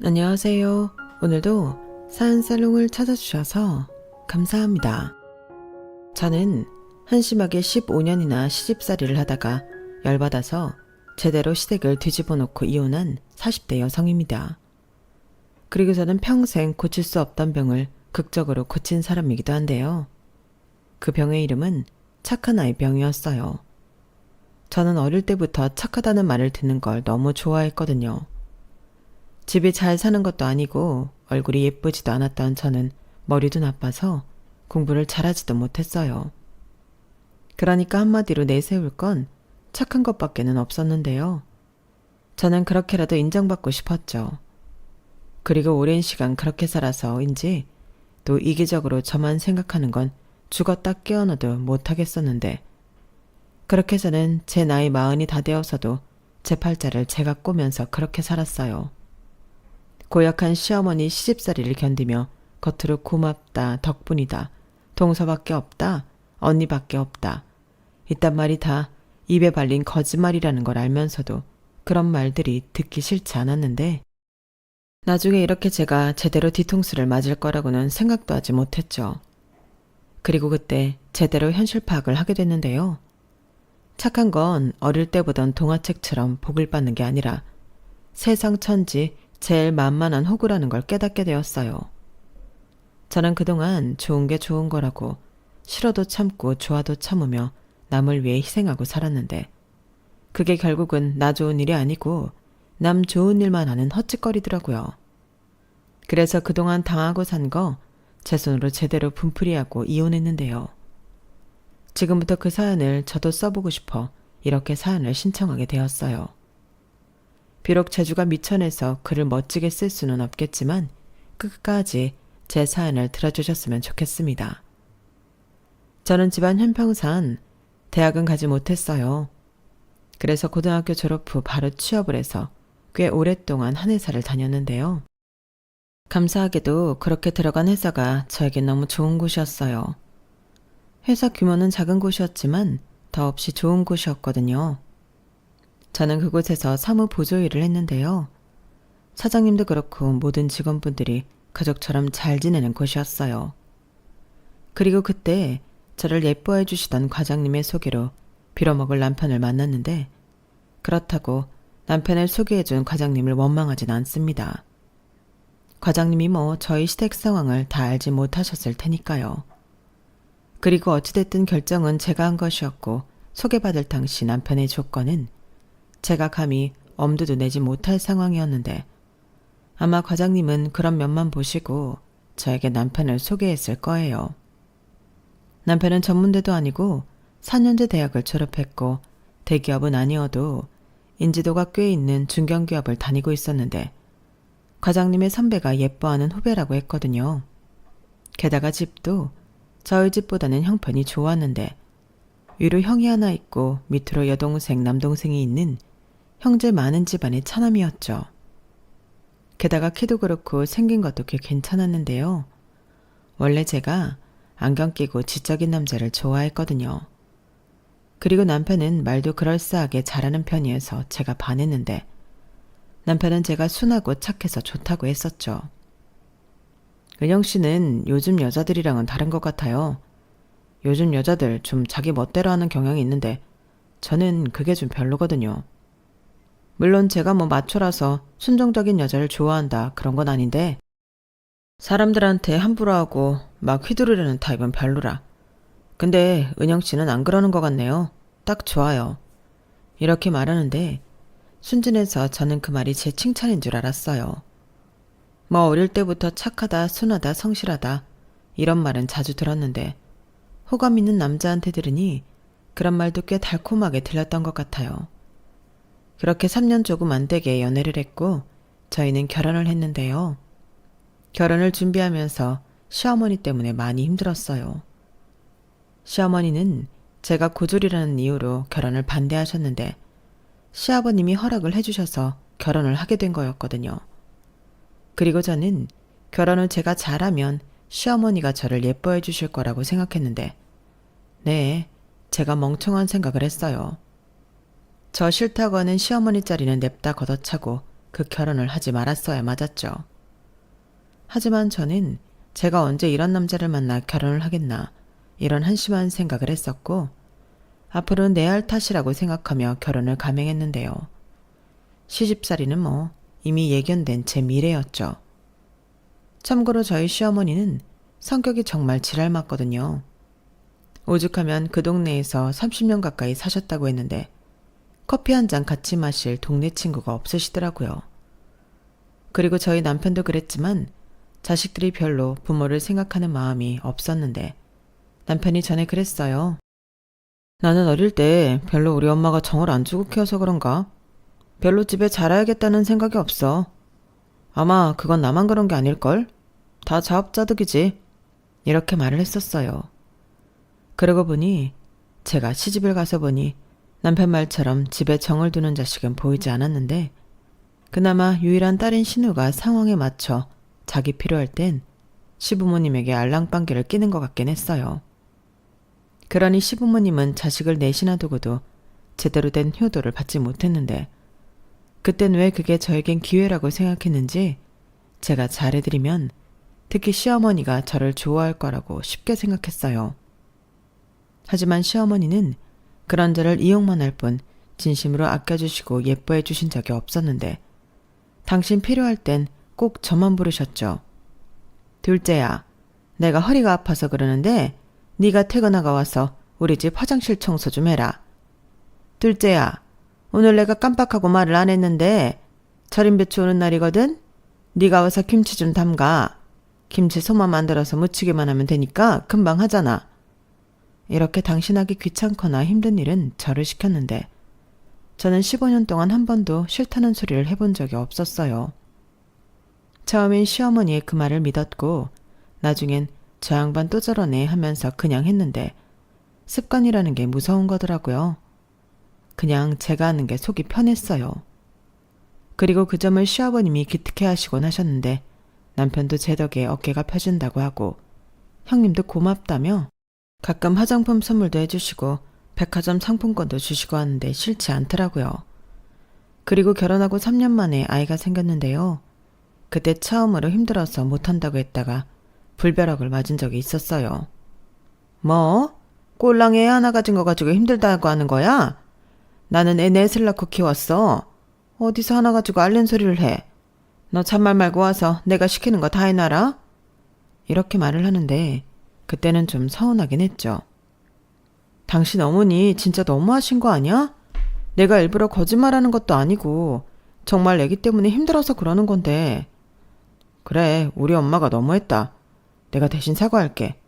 안녕하세요. 오늘도 사연살롱을 찾아주셔서 감사합니다. 저는 한심하게 15년이나 시집살이를 하다가 열받아서 제대로 시댁을 뒤집어 놓고 이혼한 40대 여성입니다. 그리고 저는 평생 고칠 수 없던 병을 극적으로 고친 사람이기도 한데요. 그 병의 이름은 착한 아이 병이었어요. 저는 어릴 때부터 착하다는 말을 듣는 걸 너무 좋아했거든요. 집이 잘 사는 것도 아니고 얼굴이 예쁘지도 않았던 저는 머리도 나빠서 공부를 잘하지도 못했어요. 그러니까 한마디로 내세울 건 착한 것밖에는 없었는데요. 저는 그렇게라도 인정받고 싶었죠. 그리고 오랜 시간 그렇게 살아서인지 또 이기적으로 저만 생각하는 건 죽었다 깨어나도 못하겠었는데, 그렇게 저는 제 나이 40이 다 되어서도 제 팔자를 제가 꼬면서 그렇게 살았어요. 고약한 시어머니 시집살이를 견디며 겉으로 고맙다, 덕분이다, 동서밖에 없다, 언니밖에 없다, 이딴 말이 다 입에 발린 거짓말이라는 걸 알면서도 그런 말들이 듣기 싫지 않았는데, 나중에 이렇게 제가 제대로 뒤통수를 맞을 거라고는 생각도 하지 못했죠. 그리고 그때 제대로 현실 파악을 하게 됐는데요. 착한 건 어릴 때 보던 동화책처럼 복을 받는 게 아니라 세상 천지 제일 만만한 호구라는 걸 깨닫게 되었어요. 저는 그동안 좋은 게 좋은 거라고 싫어도 참고 좋아도 참으며 남을 위해 희생하고 살았는데, 그게 결국은 나 좋은 일이 아니고 남 좋은 일만 하는 헛짓거리더라고요. 그래서 그동안 당하고 산 거 제 손으로 제대로 분풀이하고 이혼했는데요. 지금부터 그 사연을 저도 써보고 싶어 이렇게 사연을 신청하게 되었어요. 비록 재주가 미천해서 글을 멋지게 쓸 수는 없겠지만 끝까지 제 사연을 들어주셨으면 좋겠습니다. 저는 집안 형평상 대학은 가지 못했어요. 그래서 고등학교 졸업 후 바로 취업을 해서 꽤 오랫동안 한 회사를 다녔는데요. 감사하게도 그렇게 들어간 회사가 저에겐 너무 좋은 곳이었어요. 회사 규모는 작은 곳이었지만 더없이 좋은 곳이었거든요. 저는 그곳에서 사무 보조 일을 했는데요. 사장님도 그렇고 모든 직원분들이 가족처럼 잘 지내는 곳이었어요. 그리고 그때 저를 예뻐해 주시던 과장님의 소개로 빌어먹을 남편을 만났는데, 그렇다고 남편을 소개해준 과장님을 원망하진 않습니다. 과장님이 저희 시댁 상황을 다 알지 못하셨을 테니까요. 그리고 어찌됐든 결정은 제가 한 것이었고, 소개받을 당시 남편의 조건은 제가 감히 엄두도 내지 못할 상황이었는데, 아마 과장님은 그런 면만 보시고 저에게 남편을 소개했을 거예요. 남편은 전문대도 아니고 4년제 대학을 졸업했고 대기업은 아니어도 인지도가 꽤 있는 중견기업을 다니고 있었는데, 과장님의 선배가 예뻐하는 후배라고 했거든요. 게다가 집도 저희 집보다는 형편이 좋았는데, 위로 형이 하나 있고 밑으로 여동생, 남동생이 있는 형제 많은 집안의 차남이었죠. 게다가 키도 그렇고 생긴 것도 꽤 괜찮았는데요. 원래 제가 안경 끼고 지적인 남자를 좋아했거든요. 그리고 남편은 말도 그럴싸하게 잘하는 편이어서 제가 반했는데, 남편은 제가 순하고 착해서 좋다고 했었죠. 은영 씨는 요즘 여자들이랑은 다른 것 같아요. 요즘 여자들 좀 자기 멋대로 하는 경향이 있는데 저는 그게 좀 별로거든요. 물론 제가 마초라서 순종적인 여자를 좋아한다 그런 건 아닌데, 사람들한테 함부로 하고 막 휘두르려는 타입은 별로라. 근데 은영 씨는 안 그러는 것 같네요. 딱 좋아요. 이렇게 말하는데 순진해서 저는 그 말이 제 칭찬인 줄 알았어요. 어릴 때부터 착하다, 순하다, 성실하다 이런 말은 자주 들었는데, 호감 있는 남자한테 들으니 그런 말도 꽤 달콤하게 들렸던 것 같아요. 그렇게 3년 조금 안 되게 연애를 했고 저희는 결혼을 했는데요. 결혼을 준비하면서 시어머니 때문에 많이 힘들었어요. 시어머니는 제가 고졸이라는 이유로 결혼을 반대하셨는데, 시아버님이 허락을 해주셔서 결혼을 하게 된 거였거든요. 그리고 저는 결혼을 제가 잘하면 시어머니가 저를 예뻐해 주실 거라고 생각했는데, 네, 제가 멍청한 생각을 했어요. 저 싫다고 하는 시어머니 자리는 냅다 걷어차고 그 결혼을 하지 말았어야 맞았죠. 하지만 저는 제가 언제 이런 남자를 만나 결혼을 하겠나 이런 한심한 생각을 했었고 앞으로는 내 할 탓이라고 생각하며 결혼을 감행했는데요. 시집살이는 뭐 이미 예견된 제 미래였죠. 참고로 저희 시어머니는 성격이 정말 지랄 맞거든요. 오죽하면 그 동네에서 30년 가까이 사셨다고 했는데 커피 한 잔 같이 마실 동네 친구가 없으시더라고요. 그리고 저희 남편도 그랬지만 자식들이 별로 부모를 생각하는 마음이 없었는데 남편이 전에 그랬어요. 나는 어릴 때 별로 우리 엄마가 정을 안 주고 키워서 그런가? 별로 집에 잘해야겠다는 생각이 없어. 아마 그건 나만 그런 게 아닐걸? 다 자업자득이지. 이렇게 말을 했었어요. 그러고 보니 제가 시집을 가서 보니 남편 말처럼 집에 정을 두는 자식은 보이지 않았는데 그나마 유일한 딸인 신우가 상황에 맞춰 자기 필요할 땐 시부모님에게 알랑방귀를 끼는 것 같긴 했어요. 그러니 시부모님은 자식을 넷이나 두고도 제대로 된 효도를 받지 못했는데 그땐 왜 그게 저에겐 기회라고 생각했는지 제가 잘해드리면 특히 시어머니가 저를 좋아할 거라고 쉽게 생각했어요. 하지만 시어머니는 그런 저를 이용만 할 뿐 진심으로 아껴주시고 예뻐해 주신 적이 없었는데 당신 필요할 땐 꼭 저만 부르셨죠. 둘째야, 내가 허리가 아파서 그러는데 네가 퇴근하고 와서 우리 집 화장실 청소 좀 해라. 둘째야, 오늘 내가 깜빡하고 말을 안 했는데 절임 배추 오는 날이거든? 네가 와서 김치 좀 담가. 김치 소만 만들어서 무치기만 하면 되니까 금방 하잖아. 이렇게 당신하기 귀찮거나 힘든 일은 저를 시켰는데 저는 15년 동안 한 번도 싫다는 소리를 해본 적이 없었어요. 처음엔 시어머니의 그 말을 믿었고 나중엔 저 양반 또 저러네 하면서 그냥 했는데 습관이라는 게 무서운 거더라고요. 그냥 제가 하는 게 속이 편했어요. 그리고 그 점을 시아버님이 기특해 하시곤 하셨는데 남편도 제 덕에 어깨가 펴진다고 하고 형님도 고맙다며 가끔 화장품 선물도 해주시고 백화점 상품권도 주시고 하는데 싫지 않더라고요. 그리고 결혼하고 3년 만에 아이가 생겼는데요. 그때 처음으로 힘들어서 못한다고 했다가 불벼락을 맞은 적이 있었어요. 뭐? 꼴랑 애 하나 가진 거 가지고 힘들다고 하는 거야? 나는 애 넷을 낳고 키웠어. 어디서 하나 가지고 앓는 소리를 해. 너 참말 말고 와서 내가 시키는 거 다 해놔라. 이렇게 말을 하는데 그때는 좀 서운하긴 했죠. 당신 어머니 진짜 너무하신 거 아니야? 내가 일부러 거짓말하는 것도 아니고 정말 애기 때문에 힘들어서 그러는 건데. 그래, 우리 엄마가 너무했다. 내가 대신 사과할게.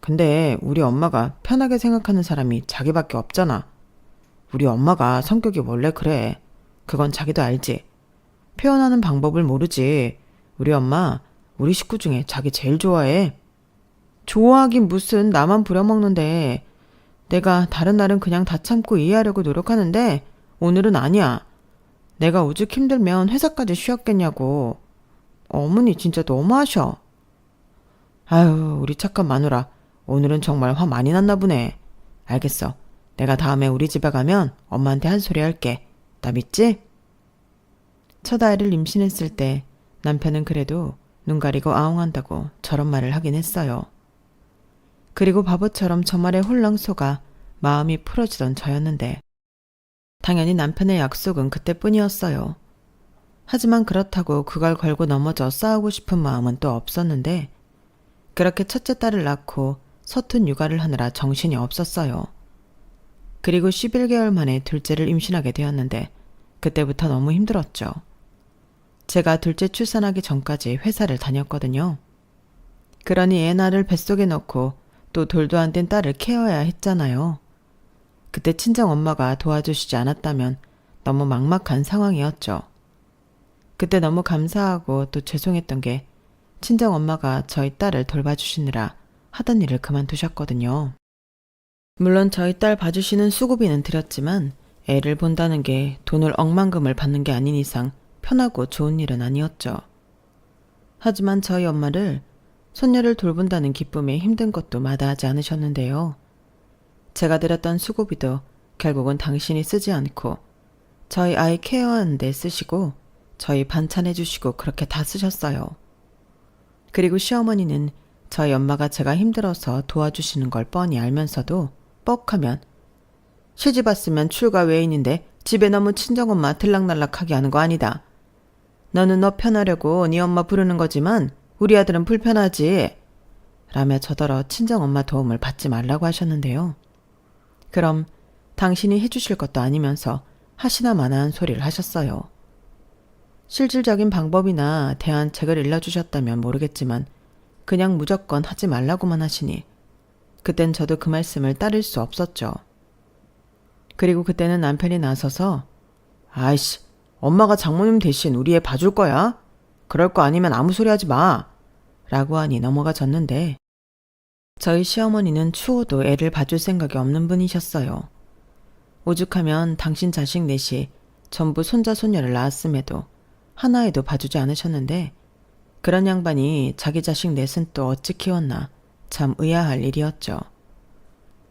근데 우리 엄마가 편하게 생각하는 사람이 자기밖에 없잖아. 우리 엄마가 성격이 원래 그래. 그건 자기도 알지. 표현하는 방법을 모르지. 우리 엄마 우리 식구 중에 자기 제일 좋아해. 좋아하긴 무슨, 나만 부려먹는데. 내가 다른 날은 그냥 다 참고 이해하려고 노력하는데 오늘은 아니야. 내가 오죽 힘들면 회사까지 쉬었겠냐고. 어머니 진짜 너무하셔. 아유, 우리 착한 마누라. 오늘은 정말 화 많이 났나 보네. 알겠어. 내가 다음에 우리 집에 가면 엄마한테 한 소리 할게. 나 믿지? 첫 아이를 임신했을 때 남편은 그래도 눈 가리고 아웅한다고 저런 말을 하긴 했어요. 그리고 바보처럼 저 말에 홀랑 속아 마음이 풀어지던 저였는데 당연히 남편의 약속은 그때뿐이었어요. 하지만 그렇다고 그걸 걸고 넘어져 싸우고 싶은 마음은 또 없었는데 그렇게 첫째 딸을 낳고 서툰 육아를 하느라 정신이 없었어요. 그리고 11개월 만에 둘째를 임신하게 되었는데 그때부터 너무 힘들었죠. 제가 둘째 출산하기 전까지 회사를 다녔거든요. 그러니 애 낳을 뱃속에 넣고 또 돌도 안 된 딸을 케어해야 했잖아요. 그때 친정엄마가 도와주시지 않았다면 너무 막막한 상황이었죠. 그때 너무 감사하고 또 죄송했던 게 친정엄마가 저희 딸을 돌봐주시느라 하던 일을 그만두셨거든요. 물론 저희 딸 봐주시는 수고비는 드렸지만 애를 본다는 게 돈을 억만금을 받는 게 아닌 이상 편하고 좋은 일은 아니었죠. 하지만 저희 엄마를 손녀를 돌본다는 기쁨에 힘든 것도 마다하지 않으셨는데요. 제가 드렸던 수고비도 결국은 당신이 쓰지 않고 저희 아이 케어하는 데 쓰시고 저희 반찬해 주시고 그렇게 다 쓰셨어요. 그리고 시어머니는 저희 엄마가 제가 힘들어서 도와주시는 걸 뻔히 알면서도 뻑하면 시집 왔으면 출가 외인인데 집에 너무 친정엄마 들락날락하게 하는 거 아니다. 너는 너 편하려고 네 엄마 부르는 거지만 우리 아들은 불편하지. 라며 저더러 친정엄마 도움을 받지 말라고 하셨는데요. 그럼 당신이 해주실 것도 아니면서 하시나 마나한 소리를 하셨어요. 실질적인 방법이나 대안책을 일러주셨다면 모르겠지만 그냥 무조건 하지 말라고만 하시니 그땐 저도 그 말씀을 따를 수 없었죠. 그리고 그때는 남편이 나서서 아이씨, 엄마가 장모님 대신 우리 애 봐줄 거야? 그럴 거 아니면 아무 소리 하지 마. 라고 하니 넘어가 졌는데 저희 시어머니는 추호도 애를 봐줄 생각이 없는 분이셨어요. 오죽하면 당신 자식 넷이 전부 손자 손녀를 낳았음에도 하나에도 봐주지 않으셨는데 그런 양반이 자기 자식 넷은 또 어찌 키웠나 참 의아할 일이었죠.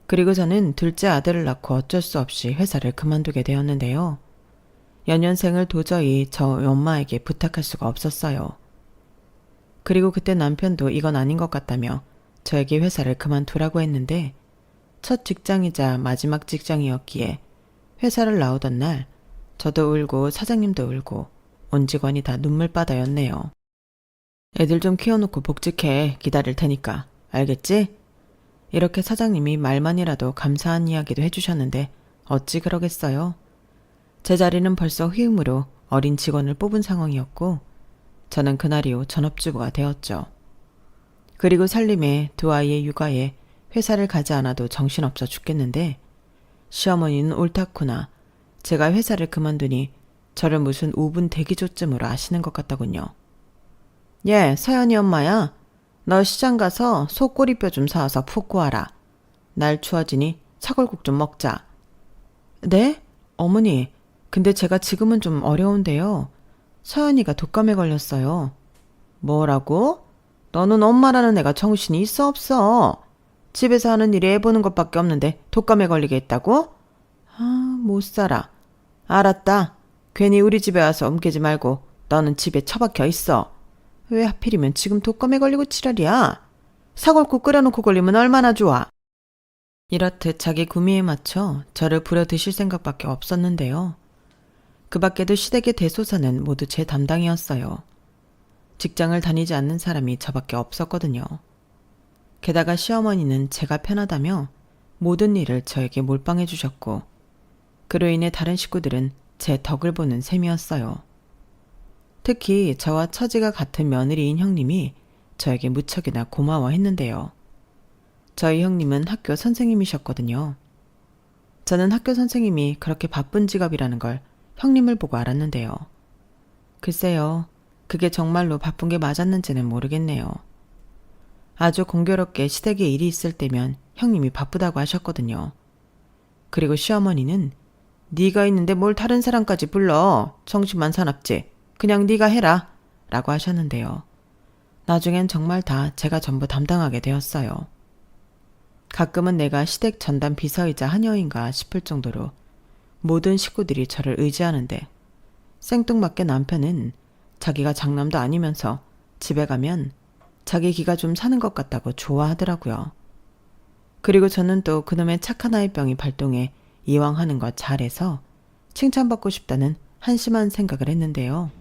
그리고 저는 둘째 아들을 낳고 어쩔 수 없이 회사를 그만두게 되었는데요. 연년생을 도저히 저 엄마에게 부탁할 수가 없었어요. 그리고 그때 남편도 이건 아닌 것 같다며 저에게 회사를 그만두라고 했는데 첫 직장이자 마지막 직장이었기에 회사를 나오던 날 저도 울고 사장님도 울고 온 직원이 다 눈물바다였네요. 애들 좀 키워놓고 복직해. 기다릴 테니까. 알겠지? 이렇게 사장님이 말만이라도 감사한 이야기도 해주셨는데 어찌 그러겠어요. 제 자리는 벌써 후임으로 어린 직원을 뽑은 상황이었고 저는 그날 이후 전업주부가 되었죠. 그리고 살림에 두 아이의 육아에 회사를 가지 않아도 정신없어 죽겠는데 시어머니는 옳다구나. 제가 회사를 그만두니 저를 무슨 5분 대기조쯤으로 아시는 것 같더군요. 예, 서연이 엄마야. 너 시장 가서 소 꼬리뼈 좀 사와서 푹 구워라. 날 추워지니 사골국 좀 먹자. 네? 어머니, 근데 제가 지금은 좀 어려운데요. 서연이가 독감에 걸렸어요. 뭐라고? 너는 엄마라는 애가 정신이 있어 없어? 집에서 하는 일이 애 보는 것밖에 없는데 독감에 걸리게 했다고? 아, 못 살아. 알았다. 괜히 우리 집에 와서 옮기지 말고 너는 집에 처박혀 있어. 왜 하필이면 지금 독감에 걸리고 지랄이야? 사골국 끓여놓고 걸리면 얼마나 좋아. 이렇듯 자기 구미에 맞춰 저를 부려드실 생각밖에 없었는데요. 그 밖에도 시댁의 대소사는 모두 제 담당이었어요. 직장을 다니지 않는 사람이 저밖에 없었거든요. 게다가 시어머니는 제가 편하다며 모든 일을 저에게 몰빵해 주셨고 그로 인해 다른 식구들은 제 덕을 보는 셈이었어요. 특히 저와 처지가 같은 며느리인 형님이 저에게 무척이나 고마워했는데요. 저희 형님은 학교 선생님이셨거든요. 저는 학교 선생님이 그렇게 바쁜 직업이라는 걸 형님을 보고 알았는데요. 글쎄요, 그게 정말로 바쁜 게 맞았는지는 모르겠네요. 아주 공교롭게 시댁에 일이 있을 때면 형님이 바쁘다고 하셨거든요. 그리고 시어머니는 네가 있는데 뭘 다른 사람까지 불러. 정신만 사납지. 그냥 네가 해라. 라고 하셨는데요. 나중엔 정말 다 제가 전부 담당하게 되었어요. 가끔은 내가 시댁 전담 비서이자 하녀인가 싶을 정도로 모든 식구들이 저를 의지하는데 생뚱맞게 남편은 자기가 장남도 아니면서 집에 가면 자기 기가 좀 사는 것 같다고 좋아하더라고요. 그리고 저는 또 그놈의 착한 아이병이 발동해 이왕 하는 거 잘해서 칭찬받고 싶다는 한심한 생각을 했는데요.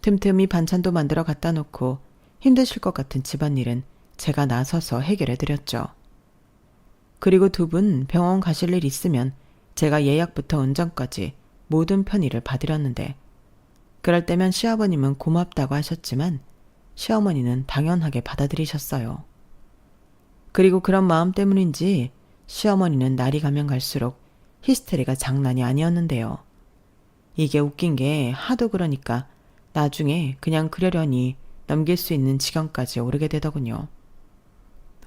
틈틈이 반찬도 만들어 갖다 놓고 힘드실 것 같은 집안일은 제가 나서서 해결해 드렸죠. 그리고 두 분 병원 가실 일 있으면 제가 예약부터 운전까지 모든 편의를 봐드렸는데 그럴 때면 시아버님은 고맙다고 하셨지만 시어머니는 당연하게 받아들이셨어요. 그리고 그런 마음 때문인지 시어머니는 날이 가면 갈수록 히스테리가 장난이 아니었는데요. 이게 웃긴 게 하도 그러니까 나중에 그냥 그러려니 넘길 수 있는 지경까지 오르게 되더군요.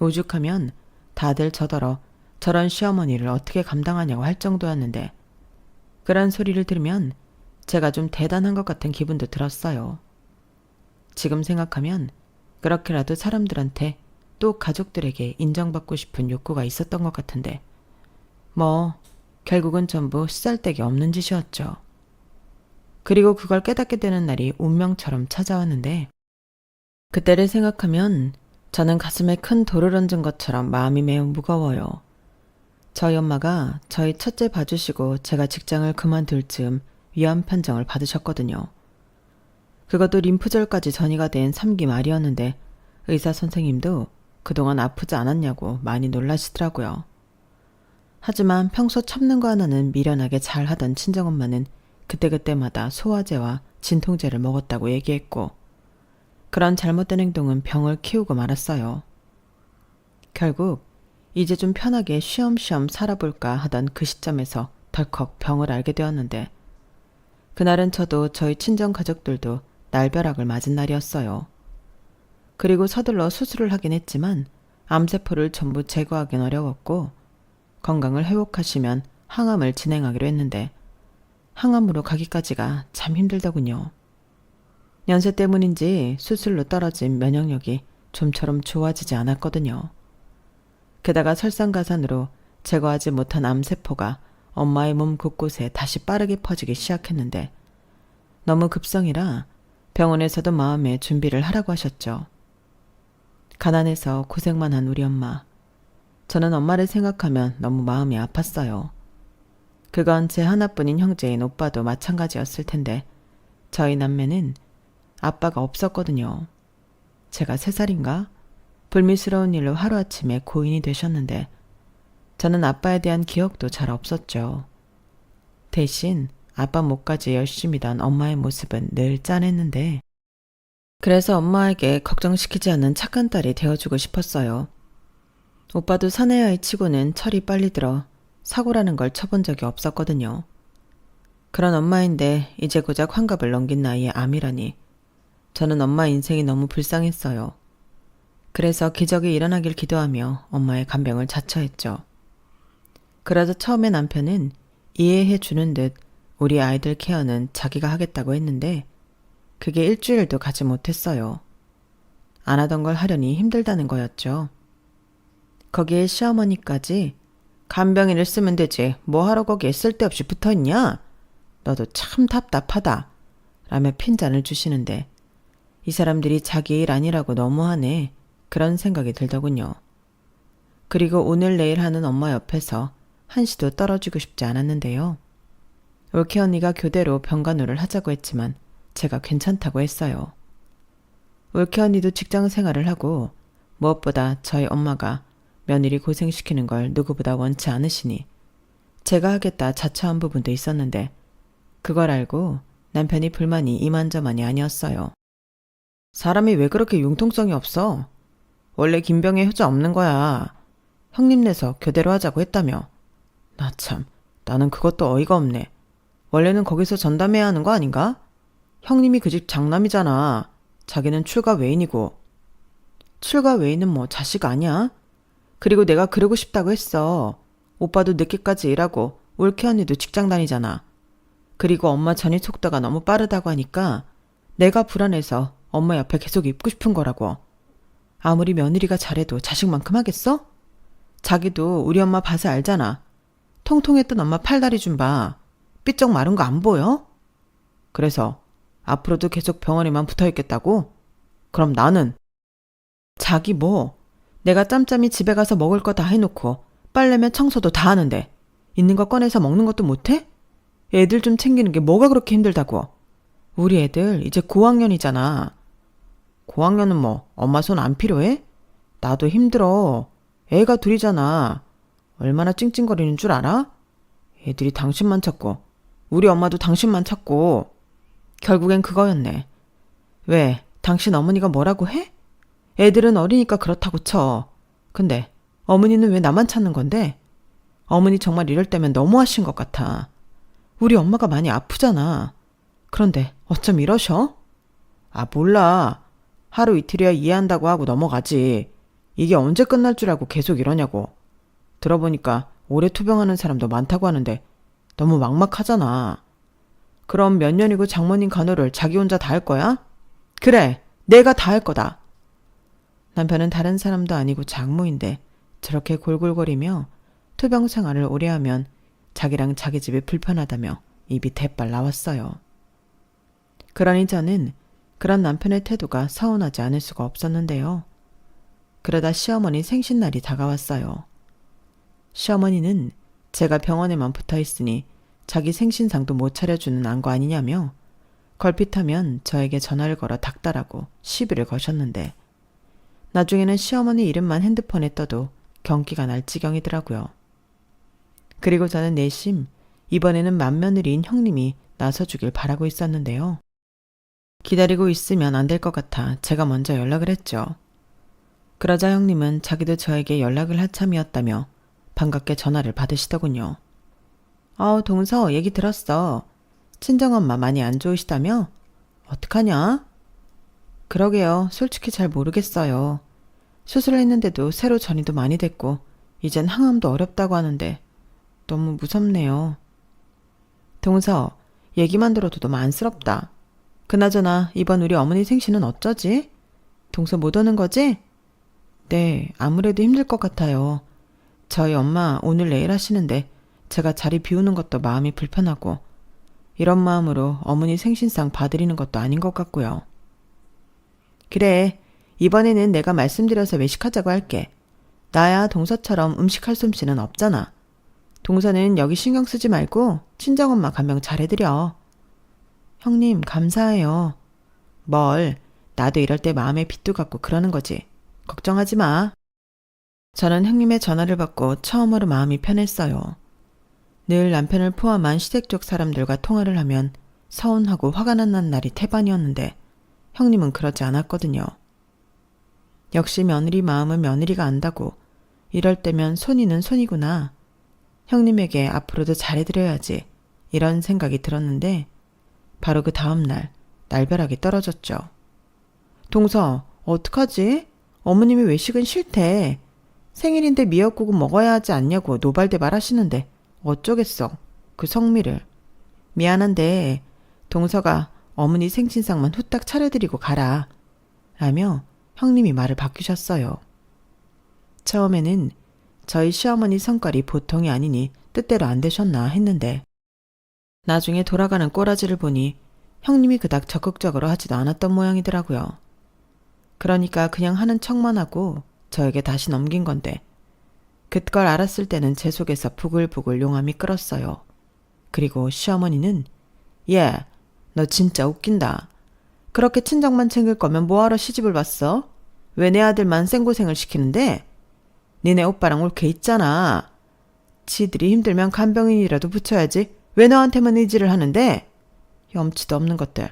오죽하면 다들 저더러 저런 시어머니를 어떻게 감당하냐고 할 정도였는데 그런 소리를 들으면 제가 좀 대단한 것 같은 기분도 들었어요. 지금 생각하면 그렇게라도 사람들한테 또 가족들에게 인정받고 싶은 욕구가 있었던 것 같은데 뭐 결국은 전부 쓰잘데기 없는 짓이었죠. 그리고 그걸 깨닫게 되는 날이 운명처럼 찾아왔는데 그때를 생각하면 저는 가슴에 큰 돌을 얹은 것처럼 마음이 매우 무거워요. 저희 엄마가 저희 첫째 봐주시고 제가 직장을 그만둘 즈음 위암 판정을 받으셨거든요. 그것도 림프절까지 전이가 된 3기 말이었는데 의사 선생님도 그동안 아프지 않았냐고 많이 놀라시더라고요. 하지만 평소 참는 거 하나는 미련하게 잘하던 친정엄마는 그때그때마다 소화제와 진통제를 먹었다고 얘기했고 그런 잘못된 행동은 병을 키우고 말았어요. 결국 이제 좀 편하게 쉬엄쉬엄 살아볼까 하던 그 시점에서 덜컥 병을 알게 되었는데 그날은 저도 저희 친정 가족들도 날벼락을 맞은 날이었어요. 그리고 서둘러 수술을 하긴 했지만 암세포를 전부 제거하긴 어려웠고 건강을 회복하시면 항암을 진행하기로 했는데 항암으로 가기까지가 참 힘들더군요. 연세 때문인지 수술로 떨어진 면역력이 좀처럼 좋아지지 않았거든요. 게다가 설상가산으로 제거하지 못한 암세포가 엄마의 몸 곳곳에 다시 빠르게 퍼지기 시작했는데 너무 급성이라 병원에서도 마음의 준비를 하라고 하셨죠. 가난해서 고생만 한 우리 엄마. 저는 엄마를 생각하면 너무 마음이 아팠어요. 그건 제 하나뿐인 형제인 오빠도 마찬가지였을 텐데 저희 남매는 아빠가 없었거든요. 제가 3살인가? 불미스러운 일로 하루아침에 고인이 되셨는데 저는 아빠에 대한 기억도 잘 없었죠. 대신 아빠 몫까지 열심히 던 엄마의 모습은 늘 짠했는데 그래서 엄마에게 걱정시키지 않는 착한 딸이 되어주고 싶었어요. 오빠도 사내아이 치고는 철이 빨리 들어 사고라는 걸 쳐본 적이 없었거든요. 그런 엄마인데 이제 고작 환갑을 넘긴 나이에 암이라니 저는 엄마 인생이 너무 불쌍했어요. 그래서 기적이 일어나길 기도하며 엄마의 간병을 자처했죠. 그러자 처음에 남편은 이해해 주는 듯 우리 아이들 케어는 자기가 하겠다고 했는데 그게 일주일도 가지 못했어요. 안 하던 걸 하려니 힘들다는 거였죠. 거기에 시어머니까지 간병인을 쓰면 되지 뭐 하러 거기에 쓸데없이 붙어있냐? 너도 참 답답하다 라며 핀잔을 주시는데 이 사람들이 자기 일 아니라고 너무하네 그런 생각이 들더군요. 그리고 오늘 내일 하는 엄마 옆에서 한시도 떨어지고 싶지 않았는데요. 올케 언니가 교대로 병간호를 하자고 했지만 제가 괜찮다고 했어요. 올케 언니도 직장 생활을 하고 무엇보다 저희 엄마가 며느리 고생시키는 걸 누구보다 원치 않으시니 제가 하겠다 자처한 부분도 있었는데 그걸 알고 남편이 불만이 이만저만이 아니었어요. 사람이 왜 그렇게 융통성이 없어? 원래 김병에 효자 없는 거야. 형님네서 교대로 하자고 했다며. 나 참, 나는 그것도 어이가 없네. 원래는 거기서 전담해야 하는 거 아닌가? 형님이 그 집 장남이잖아. 자기는 출가 외인이고. 출가 외인은 뭐 자식 아니야? 그리고 내가 그러고 싶다고 했어. 오빠도 늦게까지 일하고 올케 언니도 직장 다니잖아. 그리고 엄마 전이 속도가 너무 빠르다고 하니까 내가 불안해서 엄마 옆에 계속 있고 싶은 거라고. 아무리 며느리가 잘해도 자식만큼 하겠어? 자기도 우리 엄마 봐서 알잖아. 통통했던 엄마 팔다리 좀 봐. 삐쩍 마른 거 안 보여? 그래서 앞으로도 계속 병원에만 붙어있겠다고? 그럼 나는? 자기 뭐? 내가 짬짬이 집에 가서 먹을 거 다 해놓고 빨래면 청소도 다 하는데 있는 거 꺼내서 먹는 것도 못해? 애들 좀 챙기는 게 뭐가 그렇게 힘들다고. 우리 애들 이제 고학년이잖아. 고학년은 뭐 엄마 손 안 필요해? 나도 힘들어. 애가 둘이잖아. 얼마나 찡찡거리는 줄 알아? 애들이 당신만 찾고 우리 엄마도 당신만 찾고 결국엔 그거였네. 왜? 당신 어머니가 뭐라고 해? 애들은 어리니까 그렇다고 쳐. 근데 어머니는 왜 나만 찾는 건데? 어머니 정말 이럴 때면 너무하신 것 같아. 우리 엄마가 많이 아프잖아. 그런데 어쩜 이러셔? 아 몰라. 하루 이틀이야 이해한다고 하고 넘어가지. 이게 언제 끝날 줄 알고 계속 이러냐고. 들어보니까 오래 투병하는 사람도 많다고 하는데 너무 막막하잖아. 그럼 몇 년이고 장모님 간호를 자기 혼자 다 할 거야? 그래, 내가 다 할 거다. 남편은 다른 사람도 아니고 장모인데 저렇게 골골거리며 투병 생활을 오래 하면 자기랑 자기 집이 불편하다며 입이 대빨 나왔어요. 그러니 저는 그런 남편의 태도가 서운하지 않을 수가 없었는데요. 그러다 시어머니 생신날이 다가왔어요. 시어머니는 제가 병원에만 붙어 있으니 자기 생신상도 못 차려주는 안거 아니냐며 걸핏하면 저에게 전화를 걸어 닥달하고 시비를 거셨는데 나중에는 시어머니 이름만 핸드폰에 떠도 경기가 날 지경이더라고요. 그리고 저는 내심 이번에는 맏며느리인 형님이 나서주길 바라고 있었는데요. 기다리고 있으면 안 될 것 같아 제가 먼저 연락을 했죠. 그러자 형님은 자기도 저에게 연락을 할 참이었다며 반갑게 전화를 받으시더군요. 동서 얘기 들었어. 친정엄마 많이 안 좋으시다며? 어떡하냐? 그러게요. 솔직히 잘 모르겠어요. 수술을 했는데도 새로 전이도 많이 됐고 이젠 항암도 어렵다고 하는데 너무 무섭네요. 동서, 얘기만 들어도 너무 안쓰럽다. 그나저나 이번 우리 어머니 생신은 어쩌지? 동서 못 오는 거지? 네, 아무래도 힘들 것 같아요. 저희 엄마 오늘 내일 하시는데 제가 자리 비우는 것도 마음이 불편하고 이런 마음으로 어머니 생신상 봐드리는 것도 아닌 것 같고요. 그래, 이번에는 내가 말씀드려서 외식하자고 할게. 나야 동서처럼 음식할 솜씨는 없잖아. 동서는 여기 신경 쓰지 말고 친정엄마 간병 잘해드려. 형님 감사해요. 뭘, 나도 이럴 때 마음에 빚도 갖고 그러는 거지. 걱정하지 마. 저는 형님의 전화를 받고 처음으로 마음이 편했어요. 늘 남편을 포함한 시댁 쪽 사람들과 통화를 하면 서운하고 화가 난 날이 태반이었는데 형님은 그러지 않았거든요. 역시 며느리 마음은 며느리가 안다고 이럴 때면 손이는 손이구나. 형님에게 앞으로도 잘해드려야지 이런 생각이 들었는데 바로 그 다음날 날벼락이 떨어졌죠. 동서 어떡하지? 어머님이 외식은 싫대. 생일인데 미역국은 먹어야 하지 않냐고 노발대발 하시는데 어쩌겠어. 그 성미를. 미안한데 동서가 어머니 생신상만 후딱 차려드리고 가라. 라며 형님이 말을 바꾸셨어요. 처음에는 저희 시어머니 성깔이 보통이 아니니 뜻대로 안 되셨나 했는데 나중에 돌아가는 꼬라지를 보니 형님이 그닥 적극적으로 하지도 않았던 모양이더라고요. 그러니까 그냥 하는 척만 하고 저에게 다시 넘긴 건데 그걸 알았을 때는 제 속에서 부글부글 용암이 끓었어요. 그리고 시어머니는 얘, 너 진짜 웃긴다. 그렇게 친정만 챙길 거면 뭐하러 시집을 왔어? 왜 내 아들만 생고생을 시키는데? 니네 오빠랑 옳게 있잖아. 지들이 힘들면 간병인이라도 붙여야지. 왜 너한테만 의지를 하는데? 염치도 없는 것들.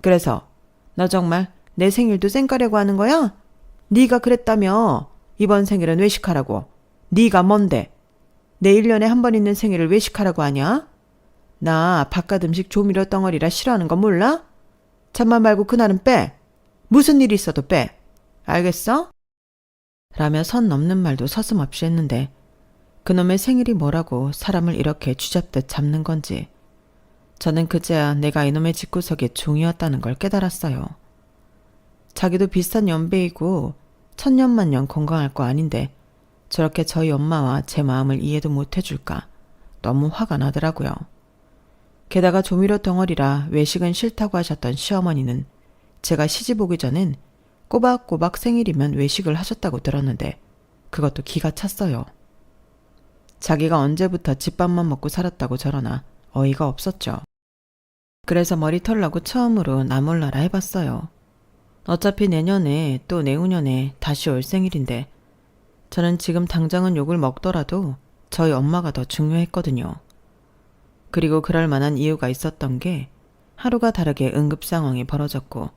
그래서 너 정말 내 생일도 쌩까려고 하는 거야? 네가 그랬다며. 이번 생일은 외식하라고. 네가 뭔데? 내 1년에 한 번 있는 생일을 외식하라고 하냐? 나 바깥 음식 조미료 덩어리라 싫어하는 거 몰라? 잠만 말고 그날은 빼. 무슨 일이 있어도 빼. 알겠어? 라며 선 넘는 말도 서슴없이 했는데 그놈의 생일이 뭐라고 사람을 이렇게 쥐잡듯 잡는 건지 저는 그제야 내가 이놈의 집구석의 종이었다는 걸 깨달았어요. 자기도 비슷한 연배이고 천년만년 건강할 거 아닌데 저렇게 저희 엄마와 제 마음을 이해도 못 해줄까 너무 화가 나더라고요. 게다가 조미료 덩어리라 외식은 싫다고 하셨던 시어머니는 제가 시집 오기 전엔 꼬박꼬박 생일이면 외식을 하셨다고 들었는데 그것도 기가 찼어요. 자기가 언제부터 집밥만 먹고 살았다고 저러나 어이가 없었죠. 그래서 머리 털라고 처음으로 나 몰라라 해봤어요. 어차피 내년에 또 내후년에 다시 올 생일인데 저는 지금 당장은 욕을 먹더라도 저희 엄마가 더 중요했거든요. 그리고 그럴 만한 이유가 있었던 게 하루가 다르게 응급 상황이 벌어졌고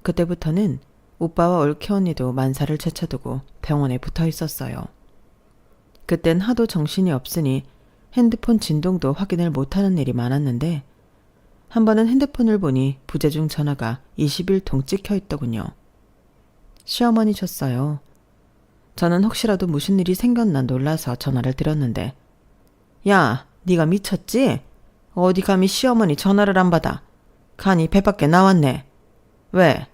그때부터는 오빠와 올케 언니도 만사를 제쳐두고 병원에 붙어 있었어요. 그땐 하도 정신이 없으니 핸드폰 진동도 확인을 못하는 일이 많았는데 한 번은 핸드폰을 보니 부재중 전화가 21통 찍혀 있더군요. 시어머니셨어요. 저는 혹시라도 무슨 일이 생겼나 놀라서 전화를 드렸는데 야, 네가 미쳤지? 어디 감히 시어머니 전화를 안 받아. 간이 배 밖에 나왔네. 왜?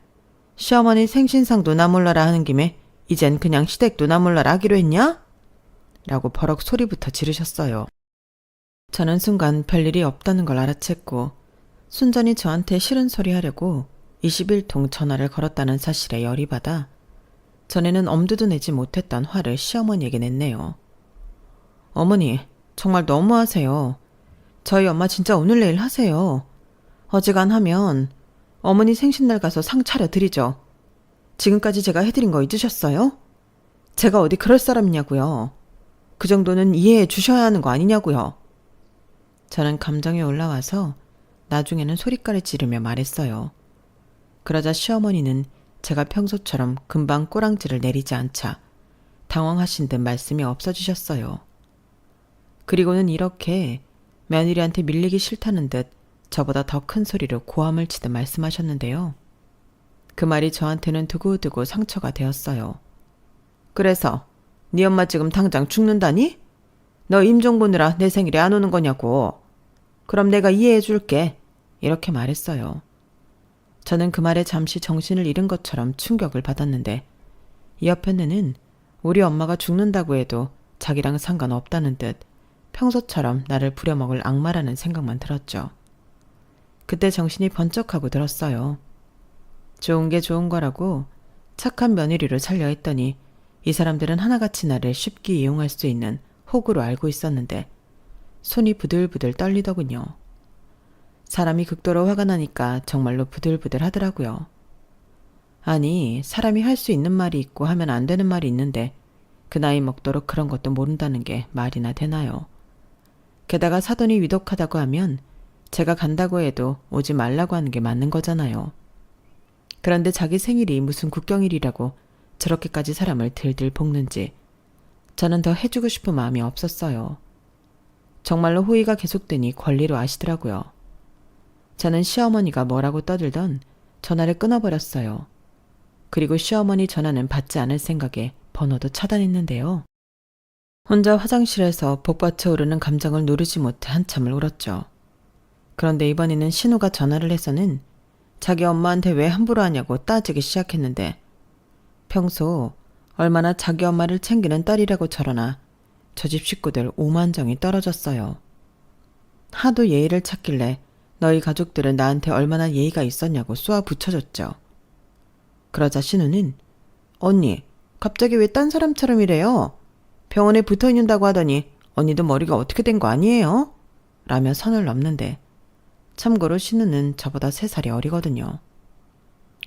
시어머니 생신상도 나 몰라라 하는 김에 이젠 그냥 시댁도 나 몰라라 하기로 했냐? 라고 버럭 소리부터 지르셨어요. 저는 순간 별일이 없다는 걸 알아챘고 순전히 저한테 싫은 소리 하려고 21통 전화를 걸었다는 사실에 열이 받아 전에는 엄두도 내지 못했던 화를 시어머니에게 냈네요. 어머니, 정말 너무하세요. 저희 엄마 진짜 오늘 내일 하세요. 어지간하면 어머니 생신날 가서 상 차려드리죠. 지금까지 제가 해드린 거 잊으셨어요? 제가 어디 그럴 사람이냐고요. 그 정도는 이해해 주셔야 하는 거 아니냐고요. 저는 감정이 올라와서 나중에는 소리까지 지르며 말했어요. 그러자 시어머니는 제가 평소처럼 금방 꼬랑지를 내리지 않자 당황하신 듯 말씀이 없어지셨어요. 그리고는 이렇게 며느리한테 밀리기 싫다는 듯 저보다 더 큰 소리로 고함을 치듯 말씀하셨는데요. 그 말이 저한테는 두고두고 상처가 되었어요. 그래서 네 엄마 지금 당장 죽는다니? 너 임종 보느라 내 생일에 안 오는 거냐고. 그럼 내가 이해해 줄게. 이렇게 말했어요. 저는 그 말에 잠시 정신을 잃은 것처럼 충격을 받았는데 이 옆에는 우리 엄마가 죽는다고 해도 자기랑 상관없다는 듯 평소처럼 나를 부려먹을 악마라는 생각만 들었죠. 그때 정신이 번쩍하고 들었어요. 좋은 게 좋은 거라고 착한 며느리로 살려 했더니 이 사람들은 하나같이 나를 쉽게 이용할 수 있는 호구로 알고 있었는데 손이 부들부들 떨리더군요. 사람이 극도로 화가 나니까 정말로 부들부들 하더라고요. 아니, 사람이 할 수 있는 말이 있고 하면 안 되는 말이 있는데 그 나이 먹도록 그런 것도 모른다는 게 말이나 되나요? 게다가 사돈이 위독하다고 하면 제가 간다고 해도 오지 말라고 하는 게 맞는 거잖아요. 그런데 자기 생일이 무슨 국경일이라고 저렇게까지 사람을 들들 볶는지 저는 더 해주고 싶은 마음이 없었어요. 정말로 호의가 계속되니 권리로 아시더라고요. 저는 시어머니가 뭐라고 떠들던 전화를 끊어버렸어요. 그리고 시어머니 전화는 받지 않을 생각에 번호도 차단했는데요. 혼자 화장실에서 복받쳐 오르는 감정을 누르지 못해 한참을 울었죠. 그런데 이번에는 신우가 전화를 해서는 자기 엄마한테 왜 함부로 하냐고 따지기 시작했는데 평소 얼마나 자기 엄마를 챙기는 딸이라고 저러나 저 집 식구들 오만정이 떨어졌어요. 하도 예의를 찾길래 너희 가족들은 나한테 얼마나 예의가 있었냐고 쏘아 붙여줬죠. 그러자 신우는 언니, 갑자기 왜 딴 사람처럼 이래요? 병원에 붙어있는다고 하더니 언니도 머리가 어떻게 된 거 아니에요? 라며 선을 넘는데 참고로 신우는 저보다 3살이 어리거든요.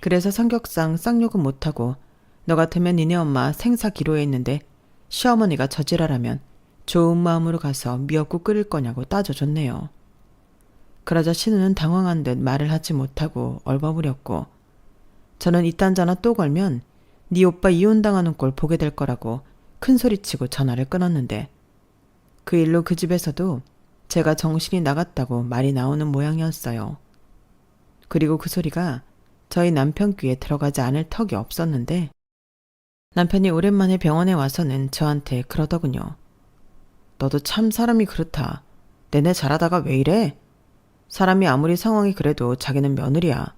그래서 성격상 쌍욕은 못하고 너 같으면 니네 엄마 생사 기로에 있는데 시어머니가 저지랄하면 좋은 마음으로 가서 미역국 끓일 거냐고 따져줬네요. 그러자 신우는 당황한 듯 말을 하지 못하고 얼버무렸고 저는 이딴 전화 또 걸면 네 오빠 이혼당하는 꼴 보게 될 거라고 큰소리치고 전화를 끊었는데 그 일로 그 집에서도 제가 정신이 나갔다고 말이 나오는 모양이었어요. 그리고 그 소리가 저희 남편 귀에 들어가지 않을 턱이 없었는데 남편이 오랜만에 병원에 와서는 저한테 그러더군요. 너도 참 사람이 그렇다. 내내 잘하다가 왜 이래? 사람이 아무리 상황이 그래도 자기는 며느리야.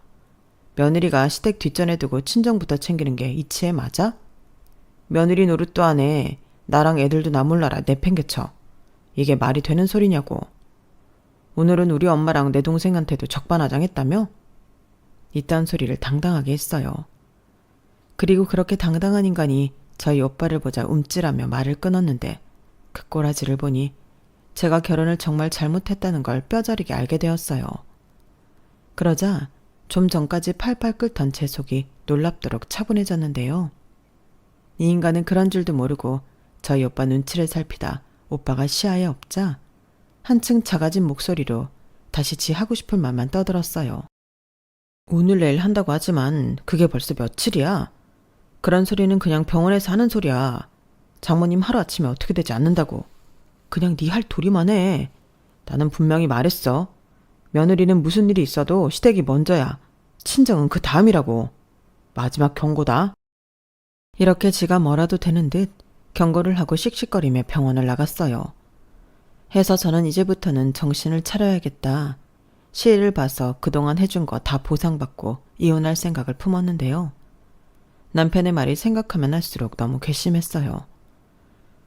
며느리가 시댁 뒷전에 두고 친정부터 챙기는 게 이치에 맞아? 며느리 노릇도 안 해. 나랑 애들도 나 몰라라 내팽개쳐. 이게 말이 되는 소리냐고. 오늘은 우리 엄마랑 내 동생한테도 적반하장했다며? 이딴 소리를 당당하게 했어요. 그리고 그렇게 당당한 인간이 저희 오빠를 보자 움찔하며 말을 끊었는데 그 꼬라지를 보니 제가 결혼을 정말 잘못했다는 걸 뼈저리게 알게 되었어요. 그러자 좀 전까지 팔팔 끓던 제 속이 놀랍도록 차분해졌는데요. 이 인간은 그런 줄도 모르고 저희 오빠 눈치를 살피다 오빠가 시야에 없자 한층 작아진 목소리로 다시 지 하고 싶은 말만 떠들었어요. 오늘 내일 한다고 하지만 그게 벌써 며칠이야. 그런 소리는 그냥 병원에서 하는 소리야. 장모님 하루아침에 어떻게 되지 않는다고. 그냥 네 할 도리만 해. 나는 분명히 말했어. 며느리는 무슨 일이 있어도 시댁이 먼저야. 친정은 그 다음이라고. 마지막 경고다. 이렇게 지가 뭐라도 되는 듯 경고를 하고 씩씩거리며 병원을 나갔어요. 해서 저는 이제부터는 정신을 차려야겠다. 시일을 봐서 그동안 해준 거 다 보상받고 이혼할 생각을 품었는데요. 남편의 말이 생각하면 할수록 너무 괘씸했어요.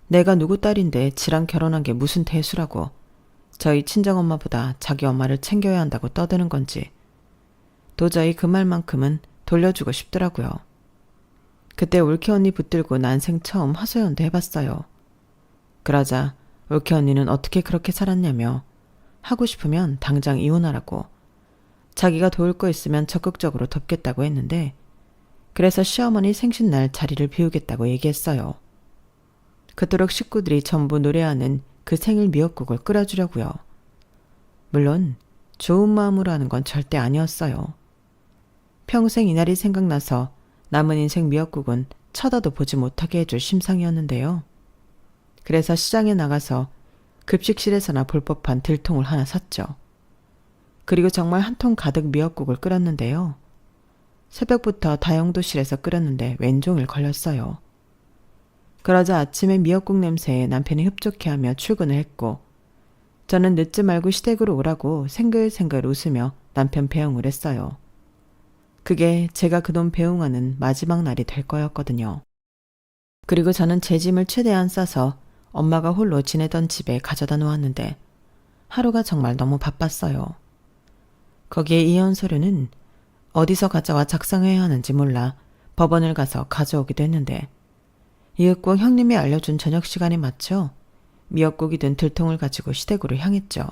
내가 누구 딸인데 지랑 결혼한 게 무슨 대수라고. 저희 친정엄마보다 자기 엄마를 챙겨야 한다고 떠드는 건지 도저히 그 말만큼은 돌려주고 싶더라고요. 그때 올케 언니 붙들고 난생 처음 하소연도 해봤어요. 그러자 올케 언니는 어떻게 그렇게 살았냐며 하고 싶으면 당장 이혼하라고, 자기가 도울 거 있으면 적극적으로 돕겠다고 했는데 그래서 시어머니 생신날 자리를 비우겠다고 얘기했어요. 그토록 식구들이 전부 노래하는 그 생일 미역국을 끓여주려고요. 물론 좋은 마음으로 하는 건 절대 아니었어요. 평생 이날이 생각나서 남은 인생 미역국은 쳐다도 보지 못하게 해줄 심상이었는데요. 그래서 시장에 나가서 급식실에서나 볼 법한 들통을 하나 샀죠. 그리고 정말 한 통 가득 미역국을 끓였는데요. 새벽부터 다용도실에서 끓였는데 왼종일 걸렸어요. 그러자 아침에 미역국 냄새에 남편이 흡족해하며 출근을 했고 저는 늦지 말고 시댁으로 오라고 생글생글 웃으며 남편 배웅을 했어요. 그게 제가 그돈 배웅하는 마지막 날이 될 거였거든요. 그리고 저는 제 짐을 최대한 싸서 엄마가 홀로 지내던 집에 가져다 놓았는데 하루가 정말 너무 바빴어요. 거기에 이혼 서류는 어디서 가져와 작성해야 하는지 몰라 법원을 가서 가져오기도 했는데 이윽고 형님이 알려준 저녁 시간에 맞춰 미역국이 든 들통을 가지고 시댁으로 향했죠.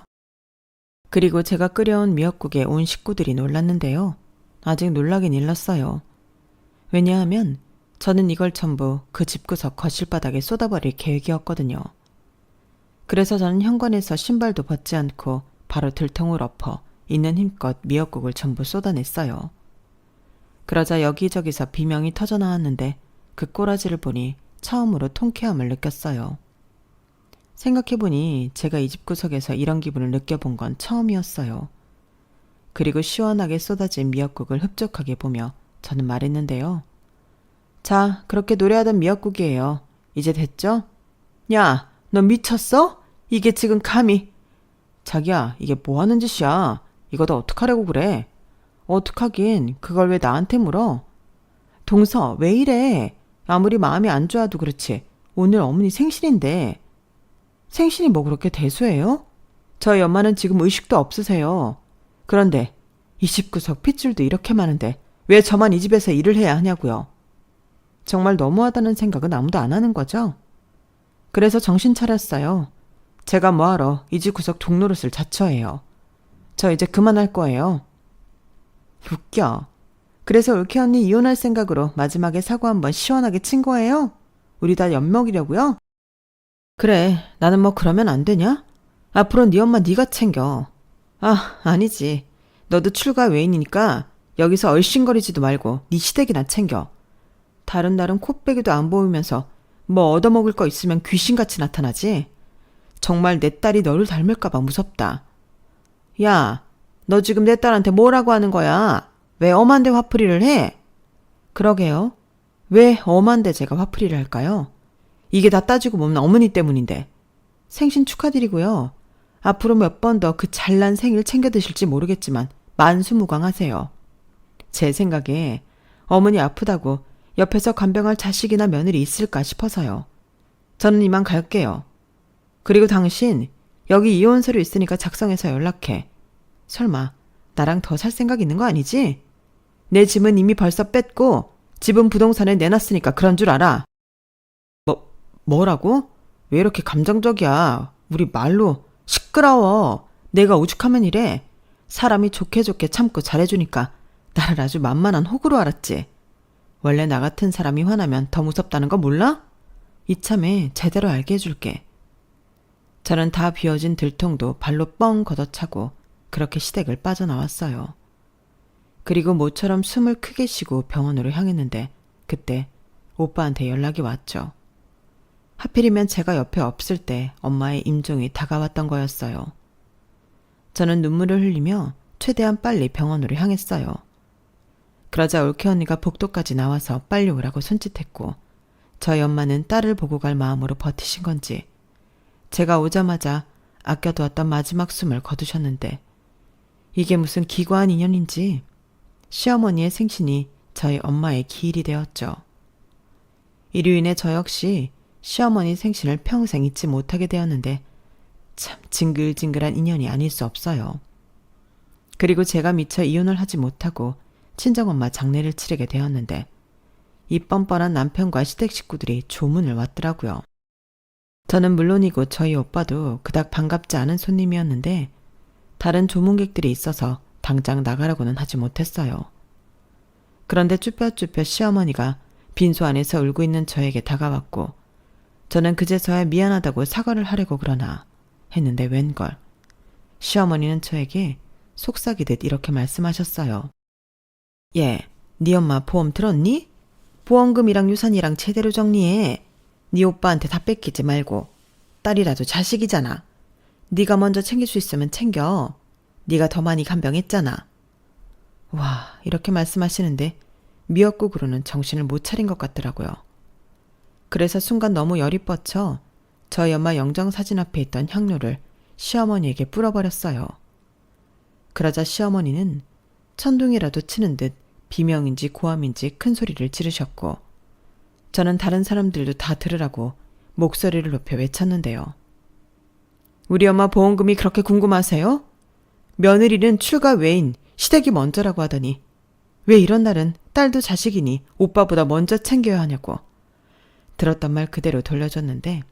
그리고 제가 끓여온 미역국에 온 식구들이 놀랐는데요. 아직 놀라긴 일렀어요. 왜냐하면 저는 이걸 전부 그 집구석 거실바닥에 쏟아버릴 계획이었거든요. 그래서 저는 현관에서 신발도 벗지 않고 바로 들통을 엎어 있는 힘껏 미역국을 전부 쏟아냈어요. 그러자 여기저기서 비명이 터져나왔는데 그 꼬라지를 보니 처음으로 통쾌함을 느꼈어요. 생각해보니 제가 이 집구석에서 이런 기분을 느껴본 건 처음이었어요. 그리고 시원하게 쏟아진 미역국을 흡족하게 보며 저는 말했는데요. 자, 그렇게 노래하던 미역국이에요. 이제 됐죠? 야, 너 미쳤어? 이게 지금 감히. 자기야, 이게 뭐 하는 짓이야? 이거 다 어떡하려고 그래? 어떡하긴, 그걸 왜 나한테 물어? 동서, 왜 이래? 아무리 마음이 안 좋아도 그렇지. 오늘 어머니 생신인데. 생신이 뭐 그렇게 대수해요? 저희 엄마는 지금 의식도 없으세요. 그런데 이 집구석 핏줄도 이렇게 많은데 왜 저만 이 집에서 일을 해야 하냐고요. 정말 너무하다는 생각은 아무도 안 하는 거죠? 그래서 정신 차렸어요. 제가 뭐하러 이 집구석 동노릇을 자처해요. 저 이제 그만할 거예요. 웃겨. 그래서 올케 언니 이혼할 생각으로 마지막에 사고 한번 시원하게 친 거예요? 우리 다 엿먹이려고요? 그래, 나는 뭐 그러면 안 되냐? 앞으로 네 엄마 네가 챙겨. 아, 아니지. 너도 출가 외인이니까 여기서 얼씬거리지도 말고 네 시댁이나 챙겨. 다른 날은 코빼기도 안 보이면서 뭐 얻어먹을 거 있으면 귀신같이 나타나지. 정말 내 딸이 너를 닮을까 봐 무섭다. 야, 너 지금 내 딸한테 뭐라고 하는 거야? 왜 엄한데 화풀이를 해? 그러게요. 왜 엄한데 제가 화풀이를 할까요? 이게 다 따지고 보면 어머니 때문인데. 생신 축하드리고요. 앞으로 몇 번 더 그 잘난 생일 챙겨 드실지 모르겠지만 만수무강하세요. 제 생각에 어머니 아프다고 옆에서 간병할 자식이나 며느리 있을까 싶어서요. 저는 이만 갈게요. 그리고 당신 여기 이혼 서류 있으니까 작성해서 연락해. 설마 나랑 더 살 생각 있는 거 아니지? 내 짐은 이미 벌써 뺐고 집은 부동산에 내놨으니까 그런 줄 알아. 뭐라고? 왜 이렇게 감정적이야? 우리 말로 시끄러워. 내가 오죽하면 이래. 사람이 좋게 좋게 참고 잘해주니까 나를 아주 만만한 호구로 알았지. 원래 나 같은 사람이 화나면 더 무섭다는 거 몰라? 이참에 제대로 알게 해줄게. 저는 다 비워진 들통도 발로 뻥 걷어차고 그렇게 시댁을 빠져나왔어요. 그리고 모처럼 숨을 크게 쉬고 병원으로 향했는데 그때 오빠한테 연락이 왔죠. 하필이면 제가 옆에 없을 때 엄마의 임종이 다가왔던 거였어요. 저는 눈물을 흘리며 최대한 빨리 병원으로 향했어요. 그러자 올케 언니가 복도까지 나와서 빨리 오라고 손짓했고 저희 엄마는 딸을 보고 갈 마음으로 버티신 건지 제가 오자마자 아껴두었던 마지막 숨을 거두셨는데 이게 무슨 기구한 인연인지 시어머니의 생신이 저희 엄마의 기일이 되었죠. 이로 인해 저 역시 시어머니 생신을 평생 잊지 못하게 되었는데 참 징글징글한 인연이 아닐 수 없어요. 그리고 제가 미처 이혼을 하지 못하고 친정엄마 장례를 치르게 되었는데 이 뻔뻔한 남편과 시댁 식구들이 조문을 왔더라고요. 저는 물론이고 저희 오빠도 그닥 반갑지 않은 손님이었는데 다른 조문객들이 있어서 당장 나가라고는 하지 못했어요. 그런데 쭈뼛쭈뼛 시어머니가 빈소 안에서 울고 있는 저에게 다가왔고 저는 그제서야 미안하다고 사과를 하려고 그러나 했는데 웬걸. 시어머니는 저에게 속삭이듯 이렇게 말씀하셨어요. 예, 네 엄마 보험 들었니? 보험금이랑 유산이랑 제대로 정리해. 네 오빠한테 다 뺏기지 말고. 딸이라도 자식이잖아. 네가 먼저 챙길 수 있으면 챙겨. 네가 더 많이 간병했잖아. 와, 이렇게 말씀하시는데 미역국으로는 정신을 못 차린 것 같더라고요. 그래서 순간 너무 열이 뻗쳐 저희 엄마 영정사진 앞에 있던 향로를 시어머니에게 뿌려버렸어요. 그러자 시어머니는 천둥이라도 치는 듯 비명인지 고함인지 큰 소리를 지르셨고 저는 다른 사람들도 다 들으라고 목소리를 높여 외쳤는데요. 우리 엄마 보험금이 그렇게 궁금하세요? 며느리는 출가 외인, 시댁이 먼저라고 하더니 왜 이런 날은 딸도 자식이니 오빠보다 먼저 챙겨야 하냐고. 들었던 말 그대로 돌려줬는데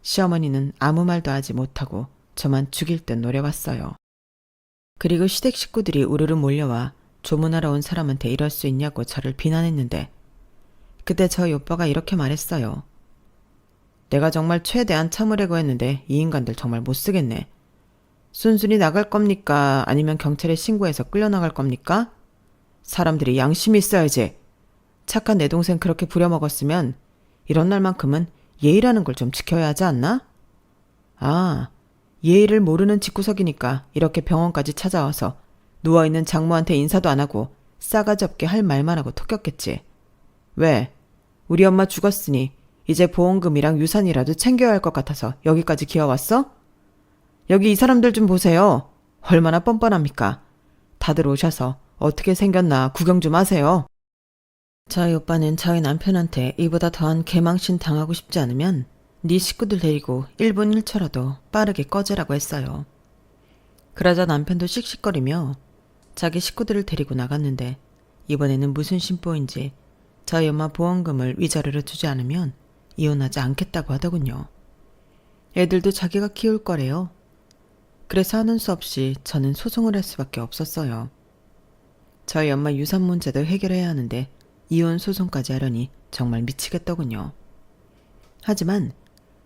시어머니는 아무 말도 하지 못하고 저만 죽일 듯 노려봤어요. 그리고 시댁 식구들이 우르르 몰려와 조문하러 온 사람한테 이럴 수 있냐고 저를 비난했는데 그때 저희 오빠가 이렇게 말했어요. 내가 정말 최대한 참으려고 했는데 이 인간들 정말 못쓰겠네. 순순히 나갈 겁니까? 아니면 경찰에 신고해서 끌려나갈 겁니까? 사람들이 양심이 있어야지. 착한 내 동생 그렇게 부려먹었으면 이런 날만큼은 예의라는 걸 좀 지켜야 하지 않나? 아, 예의를 모르는 집구석이니까 이렇게 병원까지 찾아와서 누워있는 장모한테 인사도 안 하고 싸가지 없게 할 말만 하고 토꼈겠지. 왜? 우리 엄마 죽었으니 이제 보험금이랑 유산이라도 챙겨야 할 것 같아서 여기까지 기어왔어? 여기 이 사람들 좀 보세요. 얼마나 뻔뻔합니까? 다들 오셔서 어떻게 생겼나 구경 좀 하세요. 저희 오빠는 저희 남편한테 이보다 더한 개망신 당하고 싶지 않으면 네 식구들 데리고 1분 1초라도 빠르게 꺼지라고 했어요. 그러자 남편도 씩씩거리며 자기 식구들을 데리고 나갔는데 이번에는 무슨 심보인지 저희 엄마 보험금을 위자료로 주지 않으면 이혼하지 않겠다고 하더군요. 애들도 자기가 키울 거래요. 그래서 하는 수 없이 저는 소송을 할 수밖에 없었어요. 저희 엄마 유산 문제도 해결해야 하는데 이혼 소송까지 하려니 정말 미치겠더군요. 하지만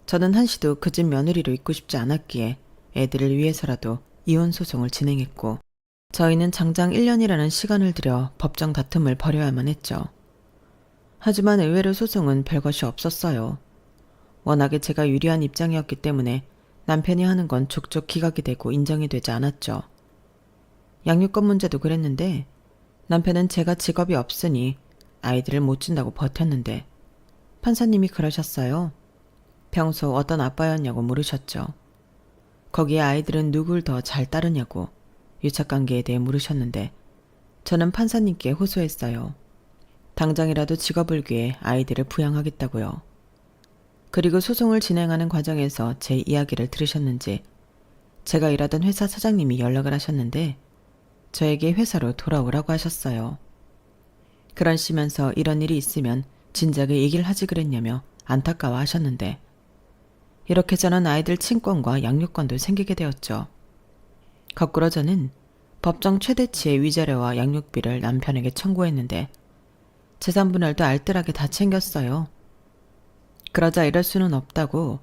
저는 한시도 그 집 며느리로 있고 싶지 않았기에 애들을 위해서라도 이혼 소송을 진행했고 저희는 장장 1년이라는 시간을 들여 법정 다툼을 벌여야만 했죠. 하지만 의외로 소송은 별것이 없었어요. 워낙에 제가 유리한 입장이었기 때문에 남편이 하는 건 족족 기각이 되고 인정이 되지 않았죠. 양육권 문제도 그랬는데 남편은 제가 직업이 없으니 아이들을 못 준다고 버텼는데 판사님이 그러셨어요. 평소 어떤 아빠였냐고 물으셨죠. 거기에 아이들은 누굴 더 잘 따르냐고 유착관계에 대해 물으셨는데 저는 판사님께 호소했어요. 당장이라도 직업을 구해 아이들을 부양하겠다고요. 그리고 소송을 진행하는 과정에서 제 이야기를 들으셨는지 제가 일하던 회사 사장님이 연락을 하셨는데 저에게 회사로 돌아오라고 하셨어요. 그러시면서 이런 일이 있으면 진작에 얘기를 하지 그랬냐며 안타까워 하셨는데 이렇게 저는 아이들 친권과 양육권도 생기게 되었죠. 거꾸로 저는 법정 최대치의 위자료와 양육비를 남편에게 청구했는데 재산분할도 알뜰하게 다 챙겼어요. 그러자 이럴 수는 없다고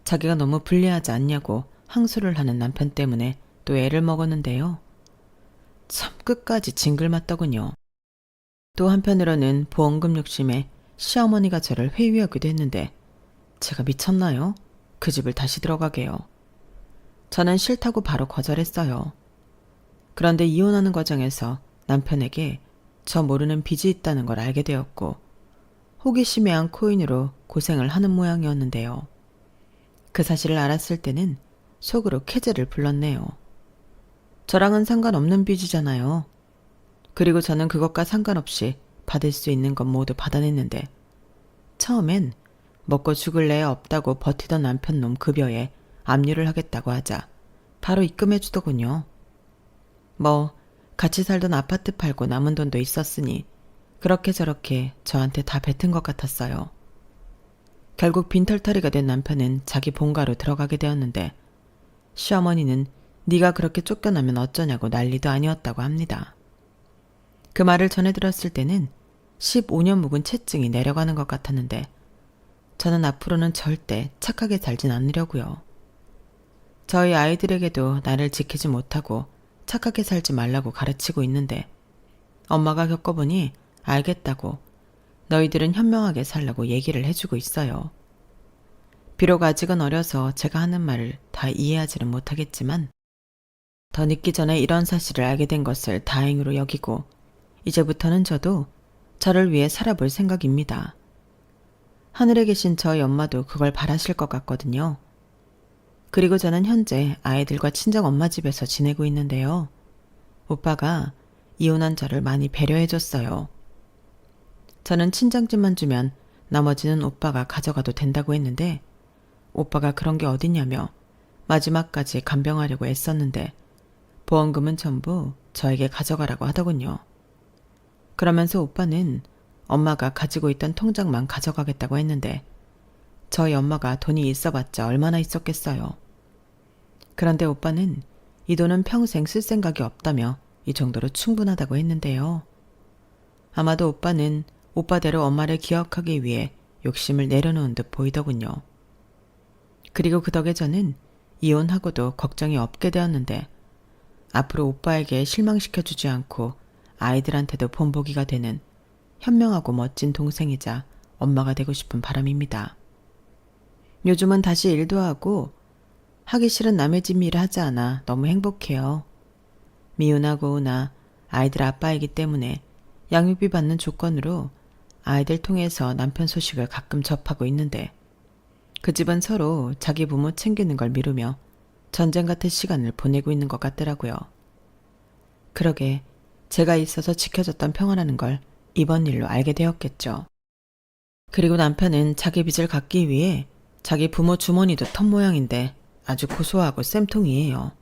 자기가 너무 불리하지 않냐고 항소를 하는 남편 때문에 또 애를 먹었는데요. 참 끝까지 징글맞더군요. 또 한편으로는 보험금 욕심에 시어머니가 저를 회유하기도 했는데 제가 미쳤나요? 그 집을 다시 들어가게요. 저는 싫다고 바로 거절했어요. 그런데 이혼하는 과정에서 남편에게 저 모르는 빚이 있다는 걸 알게 되었고 호기심에 코인으로 고생을 하는 모양이었는데요. 그 사실을 알았을 때는 속으로 캐제를 불렀네요. 저랑은 상관없는 빚이잖아요. 그리고 저는 그것과 상관없이 받을 수 있는 건 모두 받아냈는데 처음엔 먹고 죽을 애 없다고 버티던 남편 놈 급여에 압류를 하겠다고 하자 바로 입금해 주더군요. 뭐 같이 살던 아파트 팔고 남은 돈도 있었으니 그렇게 저렇게 저한테 다 뱉은 것 같았어요. 결국 빈털터리가 된 남편은 자기 본가로 들어가게 되었는데 시어머니는 네가 그렇게 쫓겨나면 어쩌냐고 난리도 아니었다고 합니다. 그 말을 전해 들었을 때는 15년 묵은 채증이 내려가는 것 같았는데 저는 앞으로는 절대 착하게 살진 않으려고요. 저희 아이들에게도 나를 지키지 못하고 착하게 살지 말라고 가르치고 있는데 엄마가 겪어보니 알겠다고 너희들은 현명하게 살라고 얘기를 해주고 있어요. 비록 아직은 어려서 제가 하는 말을 다 이해하지는 못하겠지만 더 늦기 전에 이런 사실을 알게 된 것을 다행으로 여기고 이제부터는 저도 저를 위해 살아볼 생각입니다. 하늘에 계신 저희 엄마도 그걸 바라실 것 같거든요. 그리고 저는 현재 아이들과 친정엄마 집에서 지내고 있는데요. 오빠가 이혼한 저를 많이 배려해줬어요. 저는 친정집만 주면 나머지는 오빠가 가져가도 된다고 했는데 오빠가 그런 게 어딨냐며 마지막까지 간병하려고 애썼는데 보험금은 전부 저에게 가져가라고 하더군요. 그러면서 오빠는 엄마가 가지고 있던 통장만 가져가겠다고 했는데 저희 엄마가 돈이 있어봤자 얼마나 있었겠어요. 그런데 오빠는 이 돈은 평생 쓸 생각이 없다며 이 정도로 충분하다고 했는데요. 아마도 오빠는 오빠대로 엄마를 기억하기 위해 욕심을 내려놓은 듯 보이더군요. 그리고 그 덕에 저는 이혼하고도 걱정이 없게 되었는데 앞으로 오빠에게 실망시켜주지 않고 아이들한테도 본보기가 되는 현명하고 멋진 동생이자 엄마가 되고 싶은 바람입니다. 요즘은 다시 일도 하고 하기 싫은 남의 집 일을 하지 않아 너무 행복해요. 미혼하고 나 아이들 아빠이기 때문에 양육비 받는 조건으로 아이들 통해서 남편 소식을 가끔 접하고 있는데 그 집은 서로 자기 부모 챙기는 걸 미루며 전쟁 같은 시간을 보내고 있는 것 같더라고요. 그러게 제가 있어서 지켜줬던 평화라는 걸 이번 일로 알게 되었겠죠. 그리고 남편은 자기 빚을 갚기 위해 자기 부모 주머니도 턴 모양인데 아주 고소하고 쌤통이에요.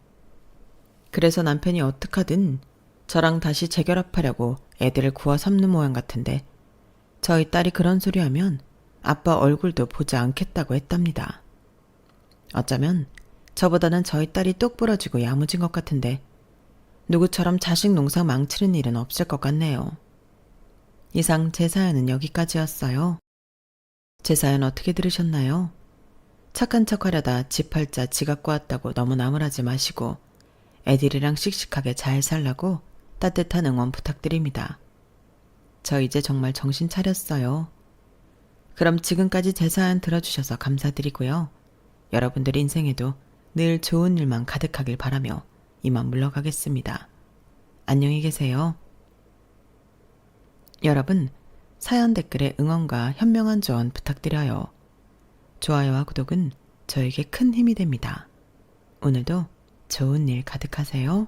그래서 남편이 어떡하든 저랑 다시 재결합하려고 애들을 구워 삼는 모양 같은데 저희 딸이 그런 소리 하면 아빠 얼굴도 보지 않겠다고 했답니다. 어쩌면 저보다는 저희 딸이 똑 부러지고 야무진 것 같은데 누구처럼 자식 농사 망치는 일은 없을 것 같네요. 이상 제 사연은 여기까지였어요. 제 사연 어떻게 들으셨나요? 착한 척 하려다 집 팔자 지가 꼬았다고 너무 나무라지 마시고 애들이랑 씩씩하게 잘 살라고 따뜻한 응원 부탁드립니다. 저 이제 정말 정신 차렸어요. 그럼 지금까지 제 사연 들어주셔서 감사드리고요. 여러분들 인생에도 늘 좋은 일만 가득하길 바라며 이만 물러가겠습니다. 안녕히 계세요. 여러분, 사연 댓글에 응원과 현명한 조언 부탁드려요. 좋아요와 구독은 저에게 큰 힘이 됩니다. 오늘도 좋은 일 가득하세요.